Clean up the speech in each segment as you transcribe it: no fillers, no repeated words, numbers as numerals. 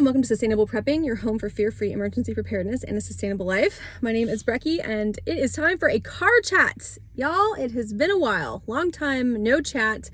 and welcome to Sustainable Prepping, your home for fear-free emergency preparedness and a sustainable life. My name is Brecky, and it is time for a car chat. Y'all, it has been a while. Long time, no chat.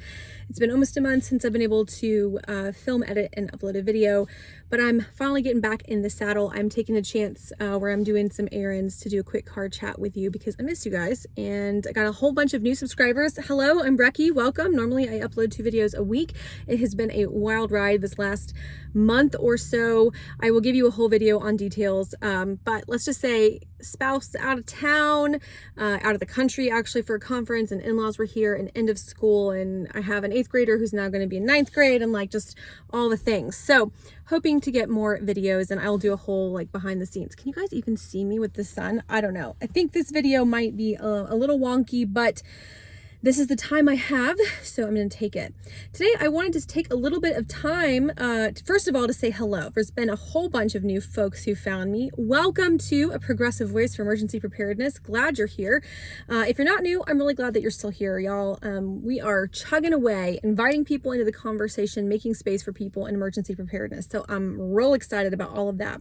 It's been almost a month since I've been able to film, edit, and upload a video, but I'm finally getting back in the saddle. I'm taking a chance where I'm doing some errands to do a quick car chat with you because I missed you guys, and I got a whole bunch of new subscribers. Hello, I'm Brecky. Welcome. Normally, I upload 2 videos a week. It has been a wild ride this last month or so. I will give you a whole video on details, but let's just say spouse out of town, out of the country actually for a conference, and in-laws were here, and end of school, and I have an 8th grader who's now going to be in 9th grade, and like just all the things. So hoping to get more videos, and I'll do a whole like behind the scenes. Can you guys even see me with the sun? I don't know. I think this video might be a little wonky, but this is the time I have, so I'm going to take it. Today, I wanted to take a little bit of time, first of all, to say hello. There's been a whole bunch of new folks who found me. Welcome to A Progressive Voice for Emergency Preparedness. Glad you're here. If you're not new, I'm really glad that you're still here, y'all. We are chugging away, inviting people into the conversation, making space for people in emergency preparedness. So I'm real excited about all of that.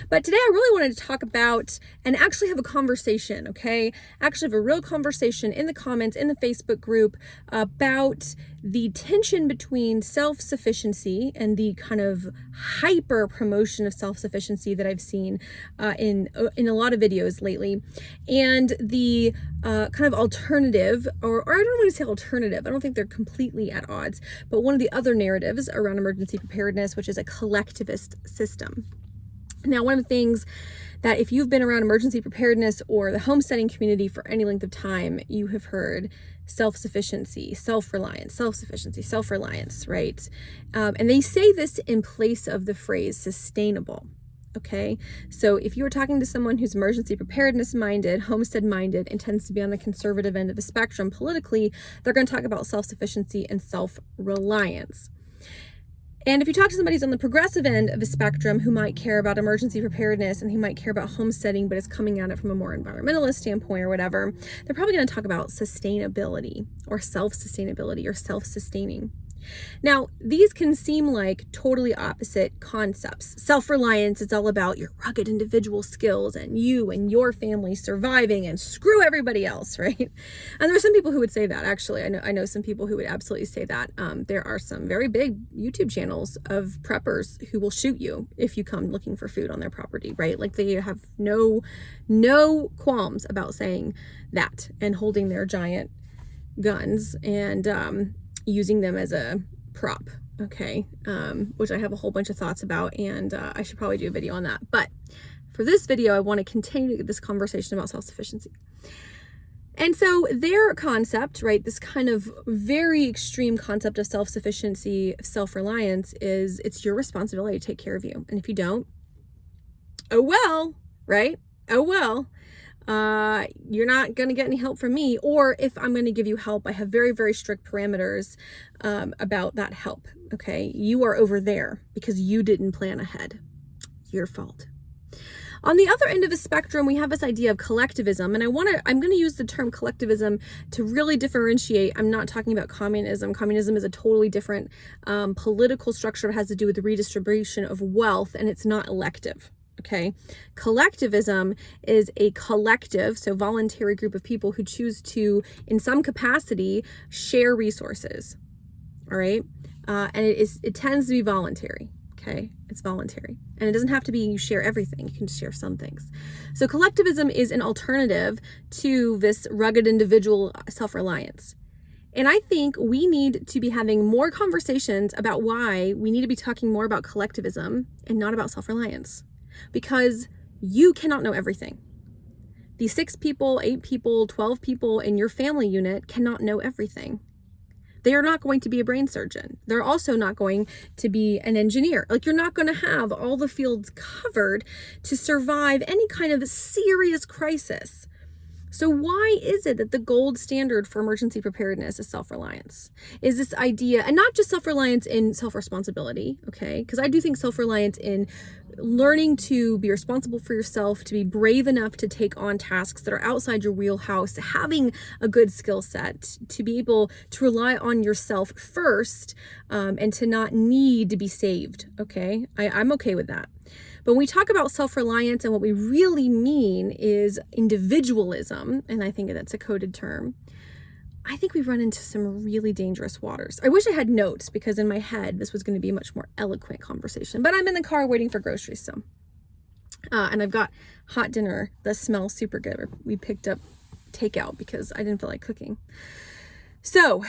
But today, I really wanted to talk about and actually have a conversation, okay? Actually have a real conversation in the comments, in the Facebook group about the tension between self-sufficiency and the kind of hyper promotion of self-sufficiency that I've seen in a lot of videos lately, and the kind of alternative, or I don't want to say alternative, I don't think they're completely at odds, but one of the other narratives around emergency preparedness, which is a collectivist system. Now, one of the things that if you've been around emergency preparedness or the homesteading community for any length of time, you have heard self-sufficiency, self-reliance, self-sufficiency, self-reliance, right? And they say this in place of the phrase sustainable, okay? So if you were talking to someone who's emergency preparedness minded, homestead minded, and tends to be on the conservative end of the spectrum politically, they're going to talk about self-sufficiency and self-reliance. And if you talk to somebody who's on the progressive end of the spectrum who might care about emergency preparedness and who might care about homesteading, but is coming at it from a more environmentalist standpoint or whatever, they're probably going to talk about sustainability or self-sustainability or self-sustaining. Now, these can seem like totally opposite concepts. Self-reliance is all about your rugged individual skills and you and your family surviving and screw everybody else, right? And there are some people who would say that, actually. I know some people who would absolutely say that. There are some very big YouTube channels of preppers who will shoot you if you come looking for food on their property, right? Like they have no qualms about saying that and holding their giant guns and using them as a prop, okay, which I have a whole bunch of thoughts about, and I should probably do a video on that. But for this video, I want to continue this conversation about self-sufficiency. And so their concept, right, this kind of very extreme concept of self-sufficiency, self-reliance, is it's your responsibility to take care of you. And if you don't, oh well, right? Oh well. You're not going to get any help from me, or if I'm going to give you help, I have very, very strict parameters about that help. Okay, you are over there because you didn't plan ahead. Your fault. On the other end of the spectrum, we have this idea of collectivism, and I'm going to use the term collectivism to really differentiate. I'm not talking about communism. Communism is a totally different political structure. It has to do with the redistribution of wealth, and it's not elective. Okay, collectivism is a collective, so voluntary group of people who choose to, in some capacity, share resources. All right, and it tends to be voluntary. Okay, it's voluntary, and it doesn't have to be you share everything. You can share some things. So collectivism is an alternative to this rugged individual self-reliance. And I think we need to be having more conversations about why we need to be talking more about collectivism and not about self-reliance. Because you cannot know everything. The 6 people, 8 people, 12 people in your family unit cannot know everything. They are not going to be a brain surgeon. They're also not going to be an engineer. Like, you're not going to have all the fields covered to survive any kind of serious crisis. So why is it that the gold standard for emergency preparedness is self-reliance? Is this idea, and not just self-reliance in self-responsibility, okay? Because I do think self-reliance in learning to be responsible for yourself, to be brave enough to take on tasks that are outside your wheelhouse, having a good skill set, to be able to rely on yourself first, and to not need to be saved. Okay, I'm okay with that. But when we talk about self-reliance, and what we really mean is individualism, and I think that's a coded term, I think we run into some really dangerous waters. I wish I had notes, because in my head, this was going to be a much more eloquent conversation, but I'm in the car waiting for groceries. So, and I've got hot dinner that smells super good. We picked up takeout because I didn't feel like cooking. So,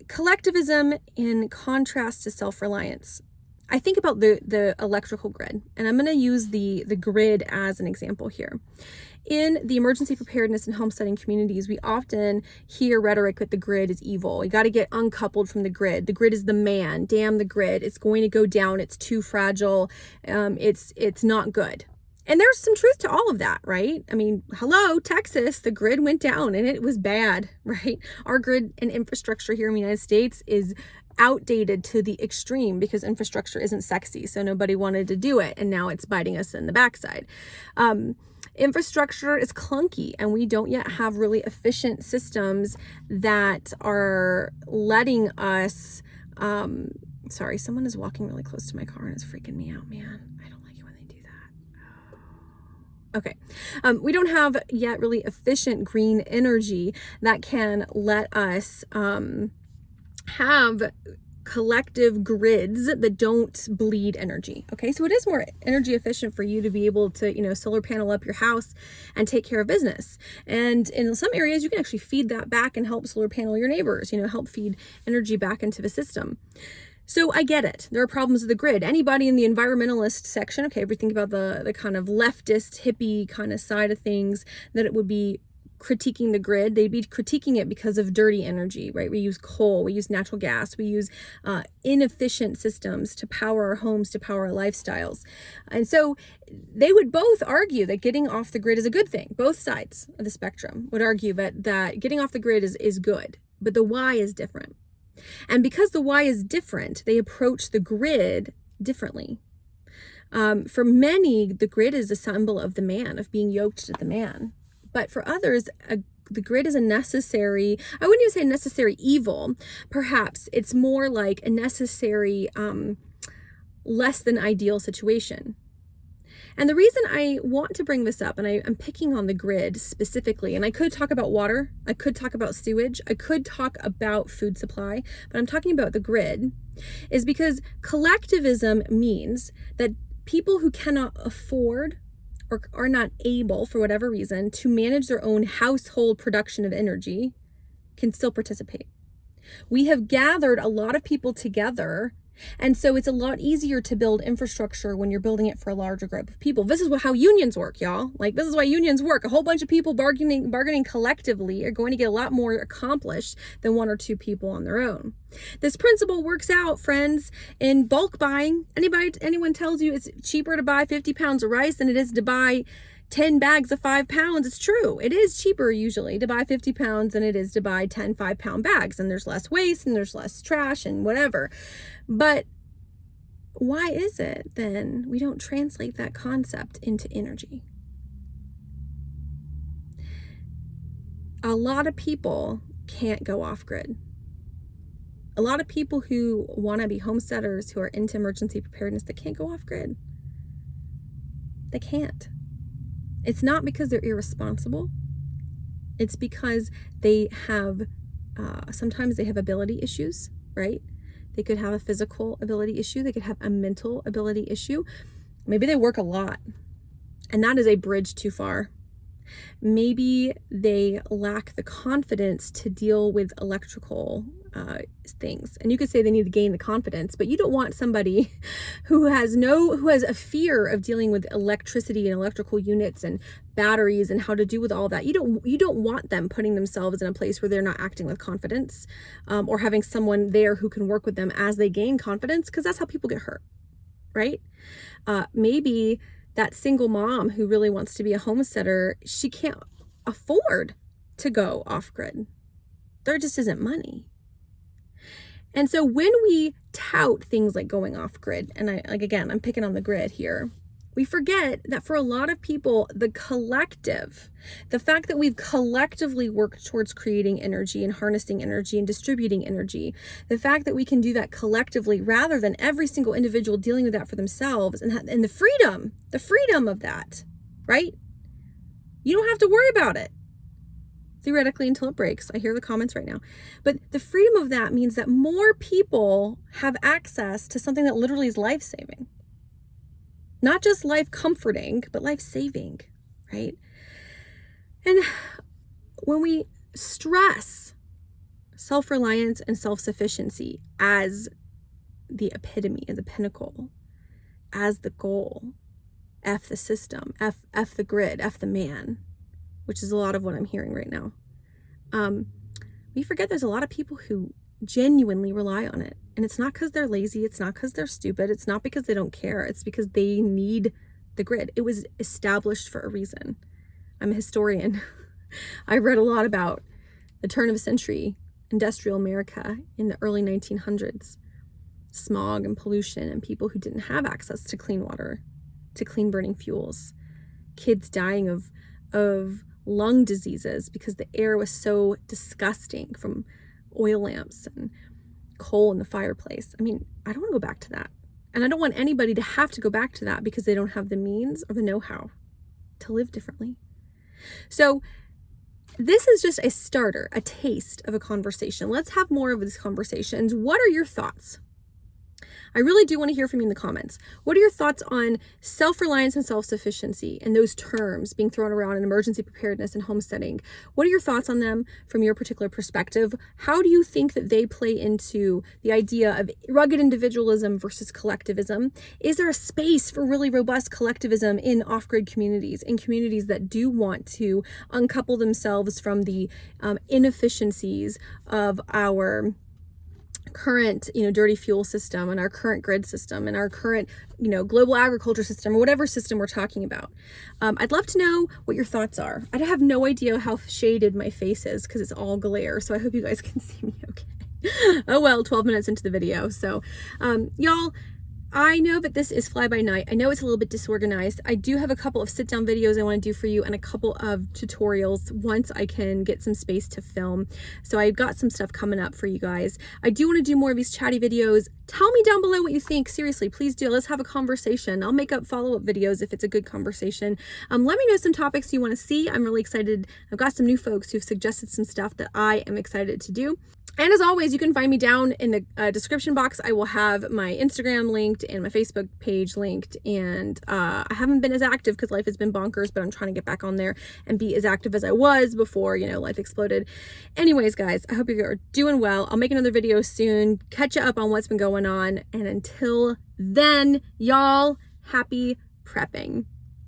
collectivism in contrast to self-reliance. I think about the electrical grid, and I'm going to use the grid as an example here. In the emergency preparedness and homesteading communities, we often hear rhetoric that the grid is evil. You got to get uncoupled from the grid. The grid is the man. Damn the grid. It's going to go down. It's too fragile. It's not good. And there's some truth to all of that, right? I mean, hello, Texas, the grid went down and it was bad, right? Our grid and infrastructure here in the United States is outdated to the extreme, because infrastructure isn't sexy, so nobody wanted to do it, and now it's biting us in the backside. Infrastructure is clunky, and we don't yet have really efficient systems that are letting us, sorry, someone is walking really close to my car and it's freaking me out, man. I don't like it when they do that. Okay. We don't have yet really efficient green energy that can let us, have collective grids that don't bleed energy. Okay, so it is more energy efficient for you to be able to, solar panel up your house and take care of business. And in some areas, you can actually feed that back and help solar panel your neighbors, help feed energy back into the system. So I get it. There are problems with the grid. Anybody in the environmentalist section, okay, if we think about the kind of leftist, hippie kind of side of things, that it would be critiquing the grid, they'd be critiquing it because of dirty energy, right? We use coal, we use natural gas, we use inefficient systems to power our homes, to power our lifestyles. And so they would both argue that getting off the grid is a good thing. Both sides of the spectrum would argue that getting off the grid is good, but the why is different. And because the why is different, they approach the grid differently. For many, the grid is a symbol of the man, of being yoked to the man. But for others, the grid is a necessary, I wouldn't even say a necessary evil. Perhaps it's more like a necessary, less than ideal situation. And the reason I want to bring this up, and I'm picking on the grid specifically, and I could talk about water, I could talk about sewage, I could talk about food supply, but I'm talking about the grid, is because collectivism means that people who cannot afford or are not able, for whatever reason, to manage their own household production of energy can still participate. We have gathered a lot of people together, and so it's a lot easier to build infrastructure when you're building it for a larger group of people. This is how unions work, y'all. Like, this is why unions work. A whole bunch of people bargaining collectively are going to get a lot more accomplished than one or two people on their own. This principle works out, friends, in bulk buying. Anyone tells you it's cheaper to buy 50 pounds of rice than it is to buy 10 bags of 5 pounds, it's true. It is cheaper usually to buy 50 pounds than it is to buy 10 5-pound bags, and there's less waste and there's less trash and whatever. But why is it then we don't translate that concept into energy? A lot of people can't go off grid. A lot of people who want to be homesteaders, who are into emergency preparedness, they can't go off grid. They can't. It's not because they're irresponsible. It's because they have, sometimes they have ability issues, right? They could have a physical ability issue. They could have a mental ability issue. Maybe they work a lot, and that is a bridge too far. Maybe they lack the confidence to deal with electrical things. And you could say they need to gain the confidence, but you don't want somebody who has a fear of dealing with electricity and electrical units and batteries and how to do with all that. You don't want them putting themselves in a place where they're not acting with confidence, or having someone there who can work with them as they gain confidence, because that's how people get hurt, right? Maybe that single mom who really wants to be a homesteader, she can't afford to go off grid. There just isn't money. And so when we tout things like going off grid, and I'm picking on the grid here, We forget that for a lot of people, the collective, the fact that we've collectively worked towards creating energy and harnessing energy and distributing energy, the fact that we can do that collectively rather than every single individual dealing with that for themselves, and the freedom of that, right? You don't have to worry about it, theoretically, until it breaks. I hear the comments right now. But the freedom of that means that more people have access to something that literally is life-saving. Not just life-comforting, but life-saving, right? And when we stress self-reliance and self-sufficiency as the epitome, as the pinnacle, as the goal, F the system, F the grid, F the man, which is a lot of what I'm hearing right now. We forget there's a lot of people who genuinely rely on it. And it's not because they're lazy. It's not because they're stupid. It's not because they don't care. It's because they need the grid. It was established for a reason. I'm a historian. I read a lot about the turn of the century, industrial America in the early 1900s, smog and pollution and people who didn't have access to clean water, to clean burning fuels, kids dying of lung diseases because the air was so disgusting from oil lamps and coal in the fireplace. I mean, I don't want to go back to that. And I don't want anybody to have to go back to that because they don't have the means or the know-how to live differently. So this is just a starter, a taste of a conversation. Let's have more of these conversations. What are your thoughts? I really do want to hear from you in the comments. What are your thoughts on self-reliance and self-sufficiency and those terms being thrown around in emergency preparedness and homesteading? What are your thoughts on them from your particular perspective? How do you think that they play into the idea of rugged individualism versus collectivism? Is there a space for really robust collectivism in off-grid communities, in communities that do want to uncouple themselves from the inefficiencies of our current, dirty fuel system and our current grid system and our current, global agriculture system, or whatever system we're talking about? I'd love to know what your thoughts are. I have no idea how shaded my face is because it's all glare. So I hope you guys can see me okay. Oh, well, 12 minutes into the video. So, y'all, I know that this is fly by night. I know it's a little bit disorganized. I do have a couple of sit down videos I want to do for you and a couple of tutorials once I can get some space to film. So I've got some stuff coming up for you guys. I do want to do more of these chatty videos. Tell me down below what you think. Seriously, please do. Let's have a conversation. I'll make up follow-up videos if it's a good conversation. Let me know some topics you want to see. I'm really excited. I've got some new folks who've suggested some stuff that I am excited to do. And as always, you can find me down in the description box. I will have my Instagram linked and my Facebook page linked. And I haven't been as active because life has been bonkers, but I'm trying to get back on there and be as active as I was before, life exploded. Anyways, guys, I hope you're doing well. I'll make another video soon, catch you up on what's been going on. And until then, y'all, happy prepping.